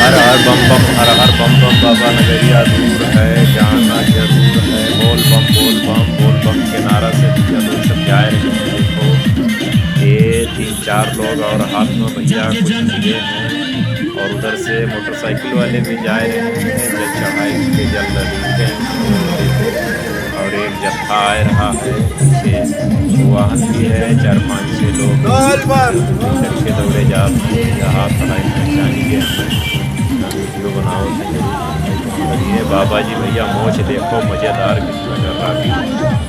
हर हर बम बम हर हर बम बम बाबा नगरिया दूर है जाना जरूर है। बोल बम के नारा से भैया लोग सब जा रहे हैं। देखो ये 3-4 लोग और हाथ में भैया कुछ लिए हैं और उधर से मोटरसाइकिल वाले भी जा रहे हैं जल चढ़ाई के जल लेके हैं वो देखो। और एक जत्था आ रहा है पीछे वाहन भी है 4-5-6 लोग लड़के दौड़े जाते हैं भैया हाथ हलाई पहचानिए हमें। वीडियो बनाओ थे जरूर सब्सक्राइब करिए। बाबा जी भैया मोच देखो मज़ेदार कितना कर रहा भी।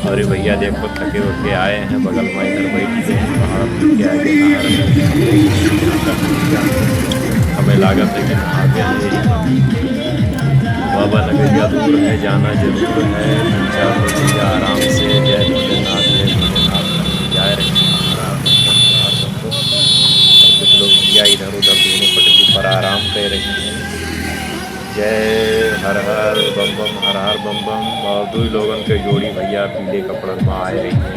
और ये भैया देखो थके वके आए हैं बगल में इधर बैठ गए हैं पहाड़ पर के आगे नहर में हम देख रहे हैं जहाँ तक भैया हमें लागत है कि नहाते हैं यही में। बाबा नगरिया दूर है जाना जरूर है। 3-4 लोग भैया आराम से जय भोलेनाथ करके जा रहे हैं। हर हर बम बम हर हर बम बम। और कुछ लोग भैया इधर उधर दोनों पटरी पर आराम कर रहे हैं। जय हर हर बम बम। और दो लोगन के जोड़ी भैया पीले कपड़न में आए रही हैं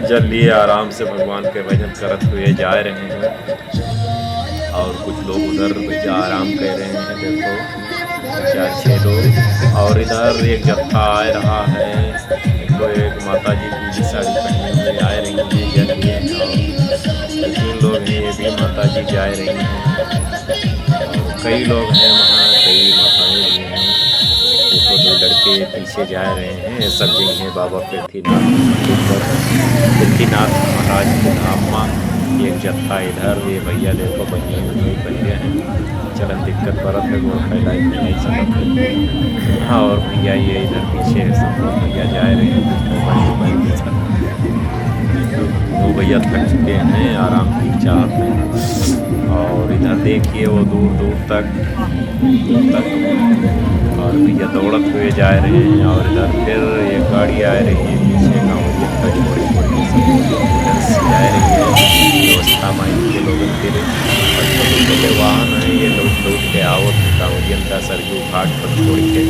जल लिए आराम से भगवान के भजन करत हुए जा रहे हैं। और कुछ लोग उधर भैया आराम कर रहे हैं देखो 5-6 लोग। और इधर एक जत्था आ रहा है देखो एक माता जी पीली साड़ी पहने हुए आ रही हैं जल लिए हैं। और 2-3 लोग हैं ये भी माता जी जा रही हैं। और कई लोग हैं वहाँ कई माताएं भी हैं। देखो 2 लड़के पीछे जा रहे हैं ये सब जगह है बाबा पृथ्वीनाथ के मंदिर पर पृथ्वीनाथ महाराज के धाम में। एक जत्था इधर ये भैया देखो बनिए हुए पहले हैं चलन दिक्कत बरत है गोड़ फैलाई नहीं सकत है। और भैया ये इधर पीछे सब लोग भैया जा रहे हैं कुछ मोबाइल के साथ। वो भैया थक चुके हैं आराम की चाहते हैं। और इधर देखिए वो दूर दूर तक और भैया दौड़त हुए जा रहे हैं। और इधर फिर एक गाड़ी आ रही है पीछे गाँव का छोड़ छोड़ के सब लोग इधर से जा रही है व्यवस्था में इनके लोगन के लिए। और छोटे छोटे वाहन हैं ये लौट लौट के आवत हैं कांवरियन का सरयू घाट पर छोड़ के।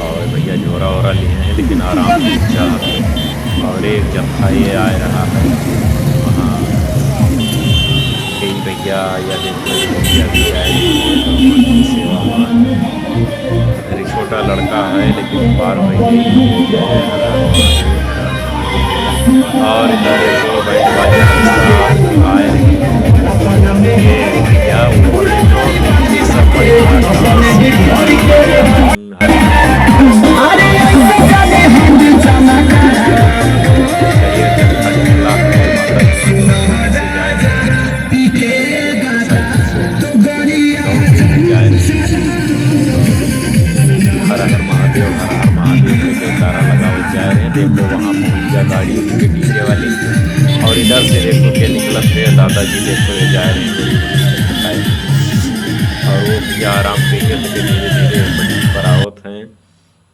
और भैया झोरा वोरा लिए हैं लेकिन आराम की चाहत है। और एक जत्था ये आ रहा है वहाँ कई भैया या देखो एक भैया भी जा रही है भगवान की सेवा में। इधर एक छोटा लड़का है लेकिन पार हो ही नहीं है। जय हर हर महादेव हर हर महादेव। और इधर देखो बैंड बाजा के साथ आ रही हैं ये भैया ऊपर देखो ये सब बड़ी आराम से हरे देखिए ये जत्था निकला है माता जी के मंदिर से जा रहे हैं मोटरसाइकिल से दौड़ के भी जा रहे हैं। हर हर महादेव के जयकारा लगाओ जा रहे हैं। देखो वहाँ पहुँच गया गाड़ी उनके डीजे वाली। और इधर से देखो के निकलत है दादाजी देखो ये जा रहे हैं बड़ी पुलिस के दिखाए। और वो भैया आराम करिए तो धीरे धीरे पटरी पर आवत हैं।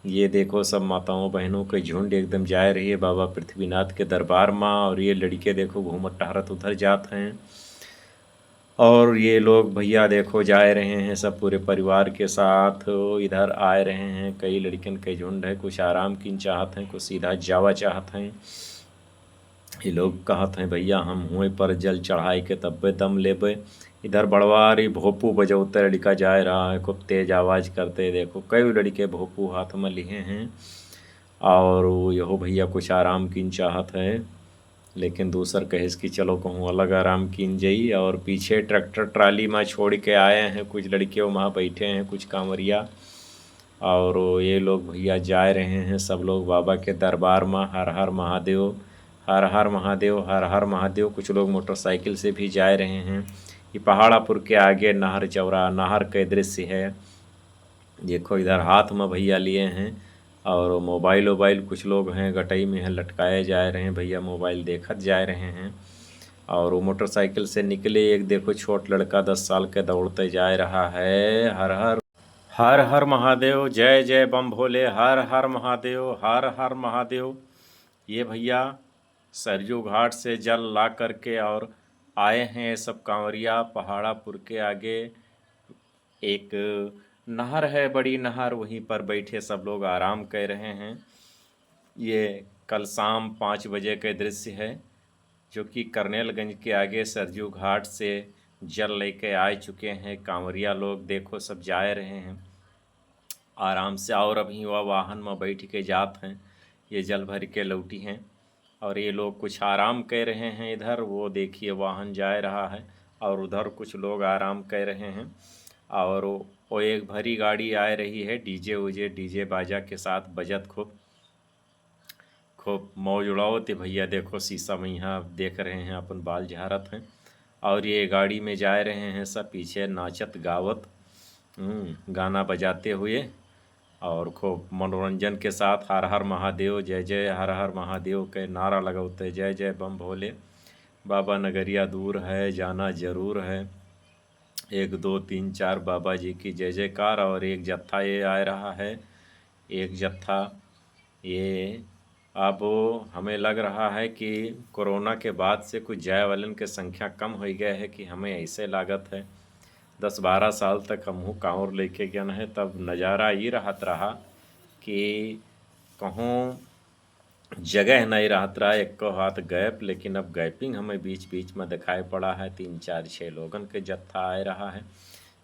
ये देखो सब माताओं बहनों के झुंड एकदम जा रही है बाबा पृथ्वीनाथ के दरबार में। और ये लड़के देखो घूमत टहरत उधर जात हैं। और ये लोग भैया देखो जा रहे हैं सब पूरे परिवार के साथ इधर आ रहे हैं। कई लड़कन के झुंड है कुछ आराम की चाहत हैं कुछ सीधा जावा चाहत हैं। ये लोग कहत हैं भैया हम हुए पर जल चढ़ाई के तब्बे दम लेबे। इधर बड़वारी भोपू बजौते लड़का जा रहा है खूब तेज आवाज़ करते देखो कई लड़के भोपू हाथ में लिए हैं। और यहो भैया कुछ आराम की चाहत है लेकिन दूसर कहेस कि चलो कहूँ अलग आराम कीन जई। और पीछे ट्रैक्टर ट्राली में छोड़ के आए हैं कुछ लड़के वहाँ बैठे हैं कुछ कांवरिया। और ये लोग भैया जा रहे हैं सब लोग बाबा के दरबार में। हर हर महादेव हर हर महादेव हर हर महादेव। कुछ लोग मोटरसाइकिल से भी जा रहे हैं। ये पहाड़ापुर के आगे नहर चौरा नहर के दृश्य है। देखो इधर हाथ में भैया लिए हैं और मोबाइल वोबाइल कुछ लोग हैं गटई में है लटकाए जा रहे हैं भैया मोबाइल देखत जा रहे हैं। और वो मोटरसाइकिल से निकले एक देखो छोट लड़का 10 साल के दौड़ते जा रहा है। हर हर महादेव जय जय बम भोले हर हर महादेव। ये भैया सरयू घाट से जल ला करके और आए हैं ये सब कांवरिया पहाड़ापुर के आगे। एक नहर है बड़ी नहर वहीं पर बैठे सब लोग आराम कर रहे हैं। ये कल शाम 5 बजे के दृश्य है जो कि करनेलगंज के आगे सरयू घाट से जल लेके आ चुके हैं। कांवरिया लोग देखो सब जा रहे हैं आराम से, और अभी वह वाहन में बैठ के जात हैं। ये जल भर के लौटी हैं और ये लोग कुछ आराम कर रहे हैं। इधर वो देखिए वाहन जा रहा है और उधर कुछ लोग आराम कर रहे हैं। और वो एक भरी गाड़ी आ रही है, डीजे उजे डीजे बाजा के साथ बजत खूब खूब मौज उड़ाओते। भैया देखो शीशा में यहाँ देख रहे हैं, अपन बाल झारत हैं और ये गाड़ी में जा रहे हैं सब पीछे नाचत गावत गाना बजाते हुए और खूब मनोरंजन के साथ हर हर महादेव जय जय हर हर महादेव के नारा लगाते। जय जय बम भोले, बाबा नगरिया दूर है, जाना जरूर है। 1 2 3 4 बाबा जी की जय जयकार। और एक जत्था ये आ रहा है, एक जत्था ये। अब हमें लग रहा है कि कोरोना के बाद से कुछ जाए वालन की संख्या कम हो गया है कि हमें ऐसे लागत है 10-12 साल तक हमहू कांवर लेके गए हैं, तब नज़ारा ये रहत रहा कि कहूँ जगह नहीं रहत रहा एक को हाथ गैप। लेकिन अब गैपिंग हमें बीच बीच में दिखाई पड़ा है, 3 4 6 लोगन के जत्था आ रहा है।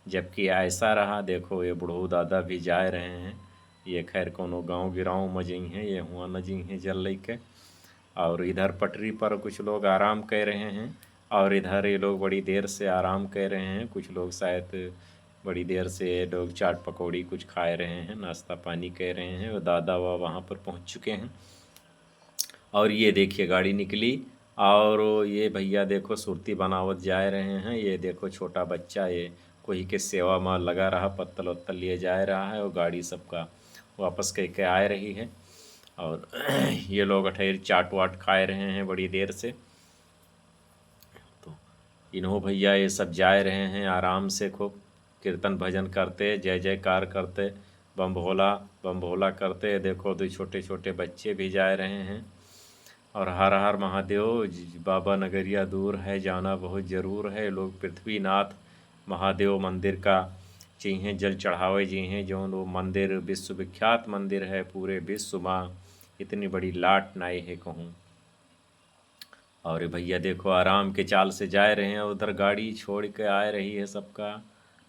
जबकि ऐसा रहा देखो ये बुढ़ऊ दादा भी जा रहे हैं, ये खैर कोनो गांव गिराव में जी हैं, ये हुआ न जी हैं जल लेके। और इधर पटरी पर कुछ लोग आराम कर रहे हैं और इधर ये लोग बड़ी देर से आराम कर रहे हैं। कुछ लोग शायद बड़ी देर से लोग चाट पकौड़ी कुछ खा रहे हैं, नाश्ता पानी कर रहे हैं। वो दादा वहाँ पर पहुँच चुके हैं और ये देखिए गाड़ी निकली और ये भैया देखो सुरती बनावत जा रहे हैं। ये देखो छोटा बच्चा ये कोई के सेवा में लगा रहा, पत्तल वत्तल लिए जा रहा है और गाड़ी सबका वापस कह के आ रही है। और ये लोग ठहर चाट वाट खा रहे हैं बड़ी देर से। तो इन्हों भैया ये सब जा रहे हैं आराम से, खूब कीर्तन भजन करते, जय जयकार करते, बम भोला करते। देखो 2 छोटे छोटे बच्चे भी जा रहे हैं और हर हर महादेव, बाबा नगरिया दूर है, जाना बहुत ज़रूर है। लोग पृथ्वीनाथ महादेव मंदिर का चाहिए जल चढ़ावे जी हैं, जो वो मंदिर विश्वविख्यात मंदिर है पूरे विश्व में, इतनी बड़ी लाट नाई है कहूँ। और भैया देखो आराम के चाल से जा रहे हैं, उधर गाड़ी छोड़ के आ रही है सबका।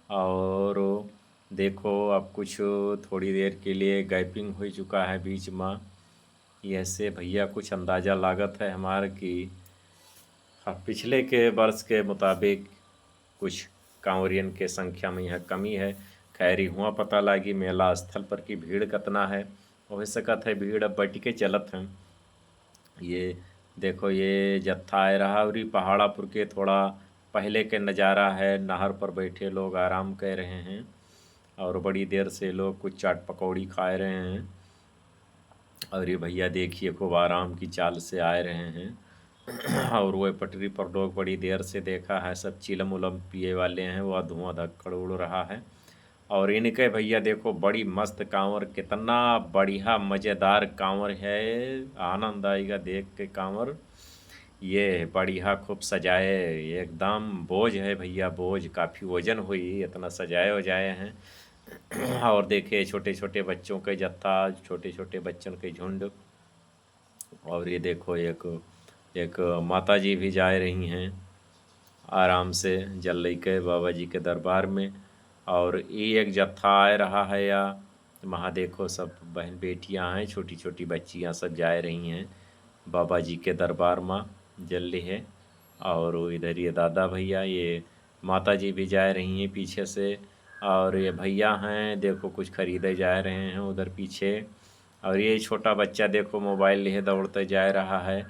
और देखो अब कुछ थोड़ी देर के लिए गैपिंग हो चुका है बीच में। ऐसे भैया कुछ अंदाज़ा लागत है हमारे कि पिछले के वर्ष के मुताबिक कुछ कांवरियन के संख्या में यह कमी है। खैर हुआ पता लगी मेला स्थल पर की भीड़ कितना है, हो सकत है भीड़ अब बढ़ के चलत हैं। ये देखो ये जत्था आ रहा और पहाड़ापुर के थोड़ा पहले के नज़ारा है, नहर पर बैठे लोग आराम कर रहे हैं और बड़ी देर से लोग कुछ चाट पकौड़ी खा रहे हैं। और ये भैया देखिए खूब आराम की चाल से आ रहे हैं और वह पटरी पर लोग बड़ी देर से देखा है, सब चिलम उलम पिए वाले हैं, वह धुआं धक्कड़ उड़ रहा है। और इनके भैया देखो बड़ी मस्त कांवर, कितना बढ़िया मज़ेदार कांवर है, आनंद आएगा देख के कांवर। ये बढ़िया खूब सजाए, एकदम बोझ है भैया, बोझ काफ़ी वजन हुई, इतना सजाए वजाए हैं। और देखिए छोटे छोटे बच्चों के जत्था, छोटे छोटे बच्चों के झुंड। और ये देखो एक माता जी भी जा रही हैं आराम से जल लेके बाबा जी के दरबार में। और ये एक जत्था आ रहा है या वहाँ देखो सब बहन बेटियां हैं, छोटी छोटी बच्चियां सब जा रही हैं बाबा जी के दरबार में जल रही है। और इधर ये दादा भैया, ये माता जी भी जा रही हैं पीछे से। और ये भैया हैं देखो कुछ खरीदे जा रहे हैं उधर पीछे। और ये छोटा बच्चा देखो मोबाइल लिए दौड़ते जा रहा है।